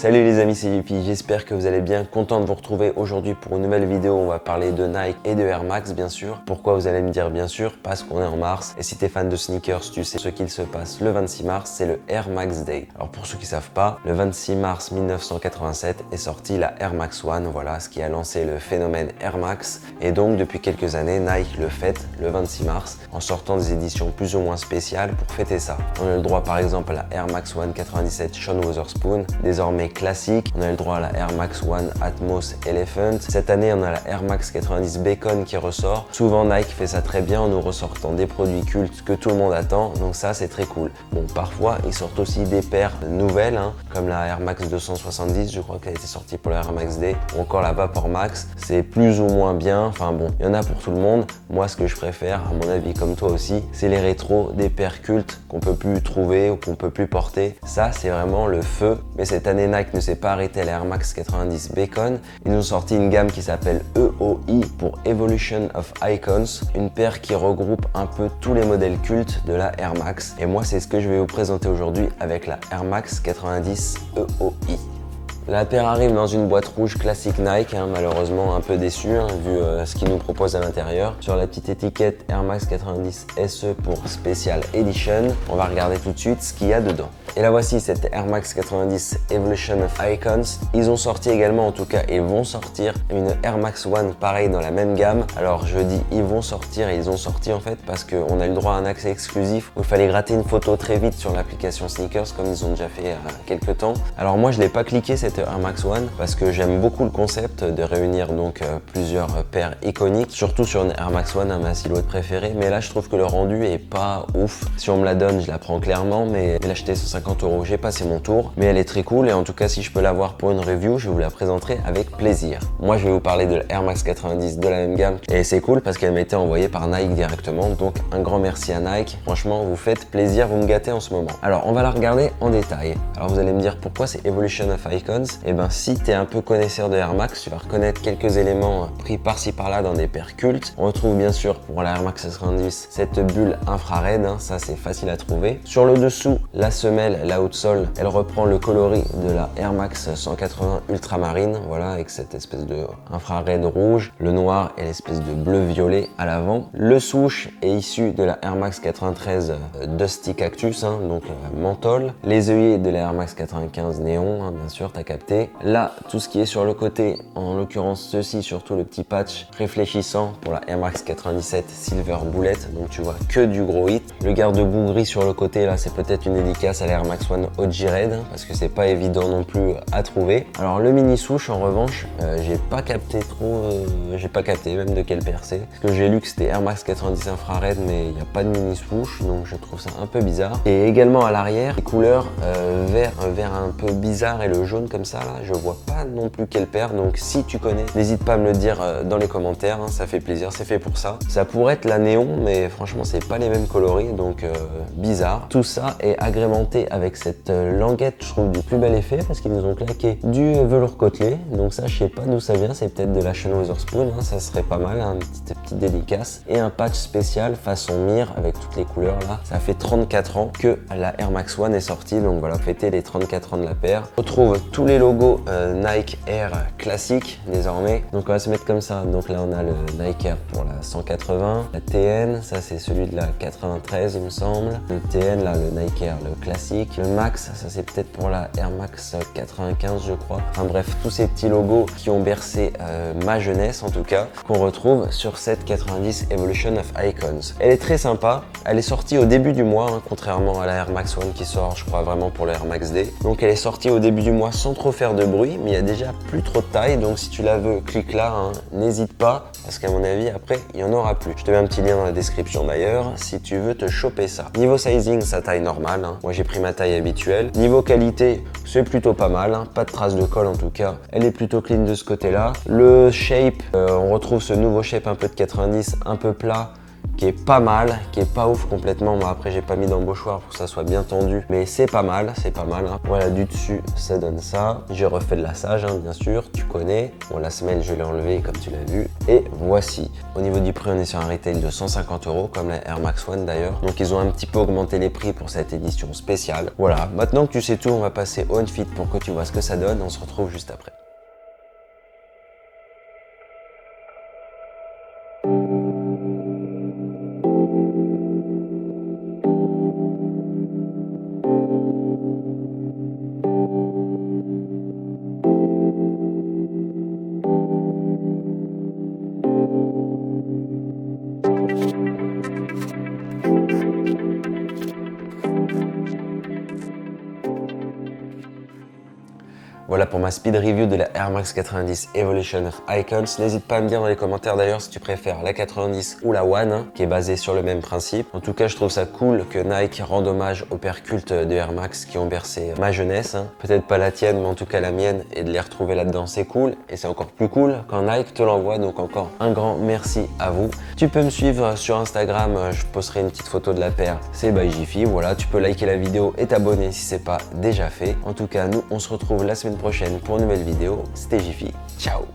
Salut les amis, c'est Yupi, j'espère que vous allez bien, content de vous retrouver aujourd'hui pour une nouvelle vidéo. On va parler de Nike et de Air Max bien sûr. Pourquoi vous allez me dire bien sûr? Parce qu'on est en mars et si t'es fan de sneakers, tu sais ce qu'il se passe le 26 mars, c'est le Air Max Day. Alors pour ceux qui savent pas, le 26 mars 1987 est sortie la Air Max One, voilà ce qui a lancé le phénomène Air Max. Et donc depuis quelques années, Nike le fête le 26 mars en sortant des éditions plus ou moins spéciales pour fêter ça. On a le droit par exemple à la Air Max One 97 Sean Wotherspoon, désormais classique. On a le droit à la Air Max One Atmos Elephant. Cette année, on a la Air Max 90 Bacon qui ressort. Souvent, Nike fait ça très bien en nous ressortant des produits cultes que tout le monde attend. Donc ça, c'est très cool. Bon, parfois, ils sortent aussi des paires nouvelles, comme la Air Max 270, je crois qu'elle a été sortie pour la Air Max Day, ou encore la Vapor Max. C'est plus ou moins bien. Enfin bon, il y en a pour tout le monde. Moi, ce que je préfère, à mon avis, comme toi aussi, c'est les rétros, des paires cultes qu'on peut plus trouver ou qu'on peut plus porter. Ça, c'est vraiment le feu. Mais cette année, Nike ne s'est pas arrêté à la Air Max 90 Bacon. Ils nous ont sorti une gamme qui s'appelle EOI pour Evolution of Icons, une paire qui regroupe un peu tous les modèles cultes de la Air Max. Et moi, c'est ce que je vais vous présenter aujourd'hui avec la Air Max 90 EOI. La paire arrive dans une boîte rouge classique Nike, malheureusement un peu déçu vu ce qu'ils nous proposent à l'intérieur. Sur la petite étiquette Air Max 90 SE pour Special Edition, on va regarder tout de suite ce qu'il y a dedans. Et là voici cette Air Max 90 Evolution of Icons. Ils ont sorti également, en tout cas ils vont sortir une Air Max One pareil dans la même gamme. Alors je dis ils vont sortir et ils ont sorti en fait parce qu'on a eu le droit à un accès exclusif où il fallait gratter une photo très vite sur l'application Sneakers comme ils ont déjà fait quelques temps. Alors moi je l'ai pas cliqué cette Air Max One parce que j'aime beaucoup le concept de réunir donc plusieurs paires iconiques, surtout sur une Air Max One, ma silhouette préférée. Mais là je trouve que le rendu est pas ouf. Si on me la donne, je la prends clairement, mais l'acheter 150 €, j'ai passé mon tour. Mais elle est très cool et en tout cas si je peux l'avoir pour une review, je vous la présenterai avec plaisir. Moi je vais vous parler de la Air Max 90 de la même gamme et c'est cool parce qu'elle m'a été envoyée par Nike directement. Donc un grand merci à Nike. Franchement vous faites plaisir, vous me gâtez en ce moment. Alors on va la regarder en détail. Alors vous allez me dire pourquoi c'est Evolution of Icons. Et ben si tu es un peu connaisseur de Air Max, tu vas reconnaître quelques éléments pris par-ci par-là dans des paires cultes. On retrouve bien sûr pour la Air Max 90 cette bulle infrared, ça c'est facile à trouver. Sur le dessous, la semelle, la outsole, elle reprend le coloris de la Air Max 180 Ultramarine, voilà, avec cette espèce de infrared rouge, le noir et l'espèce de bleu-violet à l'avant. Le swoosh est issu de la Air Max 93 Dusty Cactus, donc menthol. Les œillets de la Air Max 95 néon, bien sûr, t'as capté. Là, tout ce qui est sur le côté, en l'occurrence ceci, surtout le petit patch réfléchissant pour la Air Max 97 Silver Bullet, donc tu vois que du gros hit. Le garde-boue gris sur le côté, là, c'est peut-être une dédicace à la Air Max One OG Red, parce que c'est pas évident non plus à trouver. Alors le mini swoosh, en revanche, j'ai pas capté trop, j'ai pas capté même de quelle paire c'est. Parce que j'ai lu que c'était Air Max 90 infrared, mais il n'y a pas de mini swoosh, donc je trouve ça un peu bizarre. Et également à l'arrière, les couleurs vert, un vert un peu bizarre et le jaune comme ça, là, je vois pas non plus quelle paire. Donc si tu connais, n'hésite pas à me le dire dans les commentaires, ça fait plaisir, c'est fait pour ça. Ça pourrait être la néon, mais franchement c'est pas les mêmes coloris, donc bizarre. Tout ça est agrémenté avec cette languette, je trouve du plus bel effet parce qu'ils nous ont claqué du velours côtelé. Donc ça je sais pas d'où ça vient, c'est peut-être de la Sean Wotherspoon, ça serait pas mal, une petite dédicace. Et un patch spécial façon mire avec toutes les couleurs là. Ça fait 34 ans que la Air Max One est sortie, donc voilà, fêter les 34 ans de la paire. On retrouve tous les logos Nike Air classique désormais. Donc on va se mettre comme ça. Donc là on a le Nike Air pour la 180, la TN, ça c'est celui de la 93 il me semble. Le TN là, le Nike Air, le classique. Le Max, ça c'est peut-être pour la Air Max 95 je crois. Enfin bref, tous ces petits logos qui ont bercé ma jeunesse en tout cas, qu'on retrouve sur cette 90 Evolution of Icons. Elle est très sympa. Elle est sortie au début du mois, contrairement à la Air Max One qui sort je crois vraiment pour la Air Max Day. Donc elle est sortie au début du mois sans trop faire de bruit, mais il y a déjà plus trop de taille, donc si tu la veux, clique là, n'hésite pas, parce qu'à mon avis, après, il y en aura plus. Je te mets un petit lien dans la description d'ailleurs, si tu veux te choper ça. Niveau sizing, sa taille normale, moi j'ai pris ma taille habituelle. Niveau qualité, c'est plutôt pas mal, pas de traces de colle en tout cas. Elle est plutôt clean de ce côté-là. Le shape, on retrouve ce nouveau shape un peu de 90, un peu plat, qui est pas mal, qui est pas ouf complètement. Moi après j'ai pas mis d'embauchoir pour que ça soit bien tendu, mais c'est pas mal, hein. Voilà, du dessus ça donne ça. J'ai refait le lassage, hein, bien sûr, tu connais. Bon, la semelle je l'ai enlevé comme tu l'as vu. Et voici. Au niveau du prix, on est sur un retail de 150 €, comme la Air Max One d'ailleurs. Donc ils ont un petit peu augmenté les prix pour cette édition spéciale. Voilà, maintenant que tu sais tout, on va passer au on-fit pour que tu vois ce que ça donne. On se retrouve juste après. Voilà pour ma speed review de la Air Max 90 Evolution of Icons. N'hésite pas à me dire dans les commentaires d'ailleurs si tu préfères la 90 ou la One, hein, qui est basée sur le même principe. En tout cas, je trouve ça cool que Nike rende hommage aux pères cultes de Air Max qui ont bercé ma jeunesse. Hein. Peut-être pas la tienne, mais en tout cas la mienne, et de les retrouver là-dedans, c'est cool. Et c'est encore plus cool quand Nike te l'envoie, donc encore un grand merci à vous. Tu peux me suivre sur Instagram, je posterai une petite photo de la paire, c'est by Jiffy. Voilà, tu peux liker la vidéo et t'abonner si c'est pas déjà fait. En tout cas, nous, on se retrouve la semaine prochaine pour une nouvelle vidéo. C'était Jiffy. Ciao.